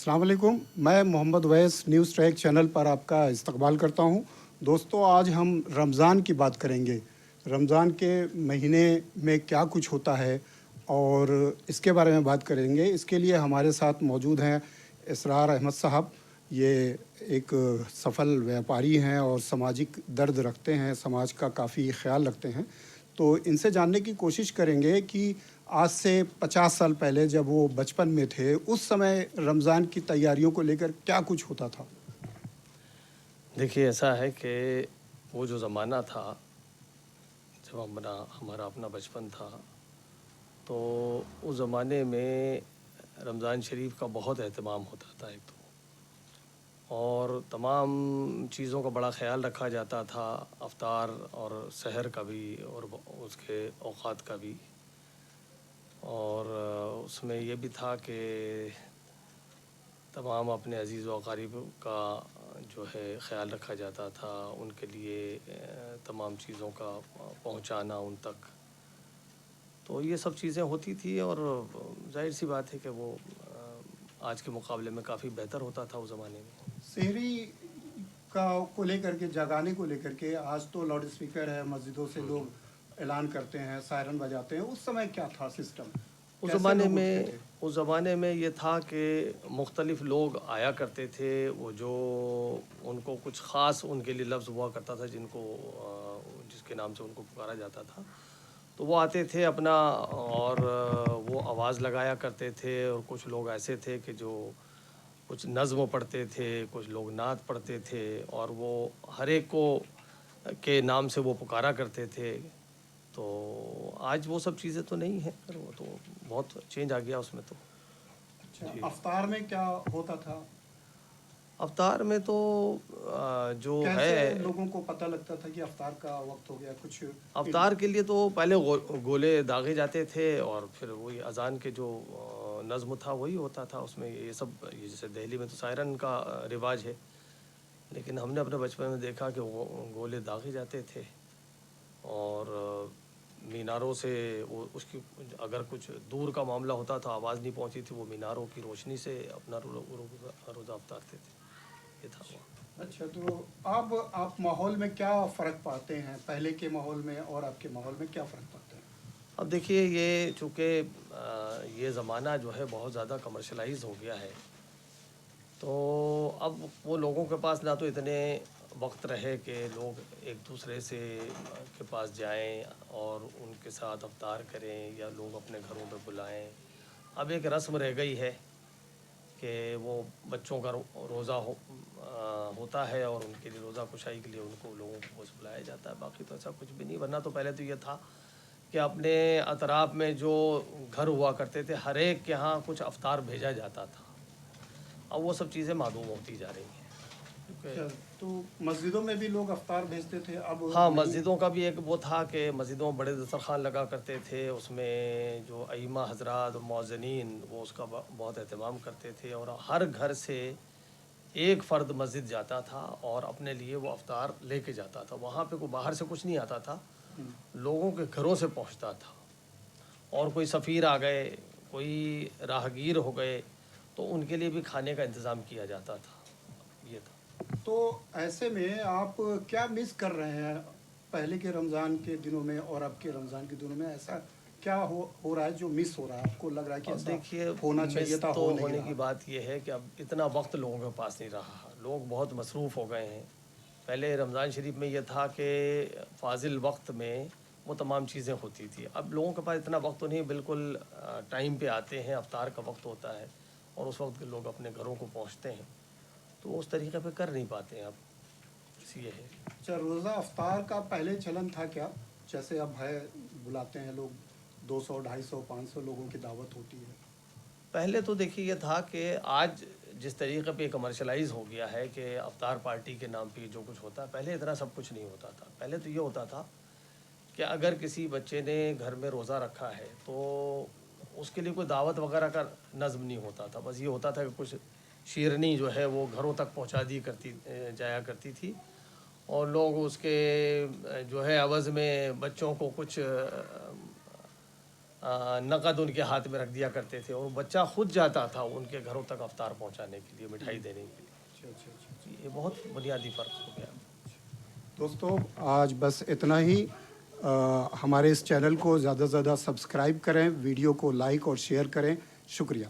السلام علیکم، میں محمد ویس نیوز ٹریک چینل پر آپ کا استقبال کرتا ہوں۔ دوستو، آج ہم رمضان کی بات کریں گے۔ رمضان کے مہینے میں کیا کچھ ہوتا ہے اور اس کے بارے میں بات کریں گے۔ اس کے لیے ہمارے ساتھ موجود ہیں اسرار احمد صاحب۔ یہ ایک سفل ویاپاری ہیں اور سماجی درد رکھتے ہیں، سماج کا کافی خیال رکھتے ہیں۔ تو ان سے جاننے کی کوشش کریں گے کہ آج سے 50 سال پہلے جب وہ بچپن میں تھے، اس سمے رمضان کی تیاریوں کو لے کر کیا کچھ ہوتا تھا؟ دیکھیے، ایسا ہے کہ وہ جو زمانہ تھا، جب ہمارا اپنا بچپن تھا، تو اس زمانے میں رمضان شریف کا بہت اہتمام ہوتا تھا ایک تو، اور تمام چیزوں کا بڑا خیال رکھا جاتا تھا، افطار اور سحر کا بھی اور اس کے اوقات کا بھی۔ اور اس میں یہ بھی تھا کہ تمام اپنے عزیز و اقارب کا جو ہے خیال رکھا جاتا تھا، ان کے لیے تمام چیزوں کا پہنچانا ان تک۔ تو یہ سب چیزیں ہوتی تھی، اور ظاہر سی بات ہے کہ وہ آج کے مقابلے میں کافی بہتر ہوتا تھا اس زمانے میں۔ شہری کو لے کر کے، جگانے کو لے کر کے، آج تو لاؤڈ اسپیکر ہے، مسجدوں سے لوگ اعلان کرتے ہیں، سائرن بجاتے ہیں۔ اس سمے کیا تھا سسٹم؟ کیسے لوگ اٹھتے تھے؟ اس زمانے میں یہ تھا کہ مختلف لوگ آیا کرتے تھے، وہ جو ان کو کچھ خاص ان کے لیے لفظ ہوا کرتا تھا، جس کے نام سے ان کو پکارا جاتا تھا، تو وہ آتے تھے اپنا، اور وہ آواز لگایا کرتے تھے۔ اور کچھ لوگ ایسے تھے کہ جو کچھ نظم پڑھتے تھے، کچھ لوگ نعت پڑھتے تھے، اور وہ ہر ایک کو کے نام سے وہ پکارا کرتے تھے۔ تو آج وہ سب چیزیں تو نہیں ہیں، وہ تو بہت چینج آ گیا اس میں تو۔ اچھا، افطار میں کیا ہوتا تھا؟ افطار میں تو جو کیسے ہے، لوگوں کو پتہ لگتا تھا کہ افطار کا وقت ہو گیا؟ کچھ افطار کے لیے تو پہلے گولے داغے جاتے تھے، اور پھر وہی اذان کے جو نظم تھا وہی ہوتا تھا اس میں۔ یہ سب جیسے دہلی میں تو سائرن کا رواج ہے، لیکن ہم نے اپنے بچپن میں دیکھا کہ وہ گولے داغے جاتے تھے، اور میناروں سے اس کی اگر کچھ دور کا معاملہ ہوتا تھا، آواز نہیں پہنچی تھی، وہ میناروں کی روشنی سے اپنا روزہ افطارتے تھے۔ یہ تھا وہ۔ اچھا، تو اب آپ ماحول میں کیا فرق پاتے ہیں؟ پہلے کے ماحول میں اور اب کے ماحول میں کیا فرق پاتے ہیں؟ اب دیکھیے، یہ چونکہ یہ زمانہ جو ہے بہت زیادہ کمرشلائز ہو گیا ہے، تو اب وہ لوگوں کے پاس نہ تو اتنے وقت رہے کہ لوگ ایک دوسرے کے پاس جائیں اور ان کے ساتھ افطار کریں، یا لوگ اپنے گھروں پہ بلائیں۔ اب ایک رسم رہ گئی ہے کہ وہ بچوں کا روزہ ہوتا ہے، اور ان کے لیے روزہ کشائی کے لیے ان کو لوگوں کو بس بلایا جاتا ہے۔ باقی تو ایسا کچھ بھی نہیں، ورنہ تو پہلے تو یہ تھا کہ اپنے اطراف میں جو گھر ہوا کرتے تھے، ہر ایک کے ہاں کچھ افطار بھیجا جاتا تھا۔ اب وہ سب چیزیں معدوم ہوتی جا رہی ہیں۔ اچھا، تو مسجدوں میں بھی لوگ افطار بھیجتے تھے، اب ہاں، نہیں؟ مسجدوں کا بھی ایک وہ تھا کہ مسجدوں میں بڑے دسترخوان لگا کرتے تھے، اس میں جو ائمہ حضرات مؤذنین وہ اس کا بہت اہتمام کرتے تھے، اور ہر گھر سے ایک فرد مسجد جاتا تھا اور اپنے لیے وہ افطار لے کے جاتا تھا۔ وہاں پہ کوئی باہر سے کچھ نہیں آتا تھا، لوگوں کے گھروں سے پہنچتا تھا۔ اور کوئی سفیر آ گئے، کوئی راہگیر ہو گئے، تو ان کے لیے بھی کھانے کا انتظام کیا جاتا تھا۔ یہ تھا۔ تو ایسے میں آپ کیا مس کر رہے ہیں پہلے کے رمضان کے دنوں میں اور اب کے رمضان کے دنوں میں؟ ایسا کیا ہو رہا ہے جو مس ہو رہا ہے؟ آپ کو لگ رہا ہے کہ اب ایسا دیکھیے، ہونا چاہیے مس تھا، تو ہو نہیں ہونے رہا؟ کی بات یہ ہے کہ اب اتنا وقت لوگوں کے پاس نہیں رہا، لوگ بہت مصروف ہو گئے ہیں۔ پہلے رمضان شریف میں یہ تھا کہ فاضل وقت میں وہ تمام چیزیں ہوتی تھی۔ اب لوگوں کے پاس اتنا وقت تو نہیں، بالکل ٹائم پہ آتے ہیں، افطار کا وقت ہوتا ہے اور اس وقت لوگ اپنے گھروں کو پہنچتے ہیں، تو اس طریقے پہ کر نہیں پاتے ہیں اب، بس یہ ہے۔ اچھا، روزہ افطار کا پہلے چلن تھا کیا؟ جیسے اب ہے، بلاتے ہیں لوگ، 200 250 500 لوگوں کی دعوت ہوتی ہے۔ پہلے تو دیکھیے یہ تھا کہ آج جس طریقے پہ کمرشلائز ہو گیا ہے کہ افطار پارٹی کے نام پہ جو کچھ ہوتا ہے، پہلے اتنا سب کچھ نہیں ہوتا تھا۔ پہلے تو یہ ہوتا تھا کہ اگر کسی بچے نے گھر میں روزہ رکھا ہے تو اس کے لیے کوئی دعوت وغیرہ کا نظم نہیں ہوتا تھا، بس یہ ہوتا تھا کہ کچھ شیرنی جو ہے وہ گھروں تک پہنچا دی جایا کرتی تھی، اور لوگ اس کے جو ہے عوض میں بچوں کو کچھ نقد ان کے ہاتھ میں رکھ دیا کرتے تھے اور بچہ خود جاتا تھا ان کے گھروں تک افطار پہنچانے کے لیے، مٹھائی دینے کے لیے. یہ بہت بنیادی فرق ہو گیا. دوستوں آج بس اتنا ہی. ہمارے اس چینل کو زیادہ سے زیادہ سبسکرائب کریں، ویڈیو کو لائک اور شیئر کریں. شکریہ.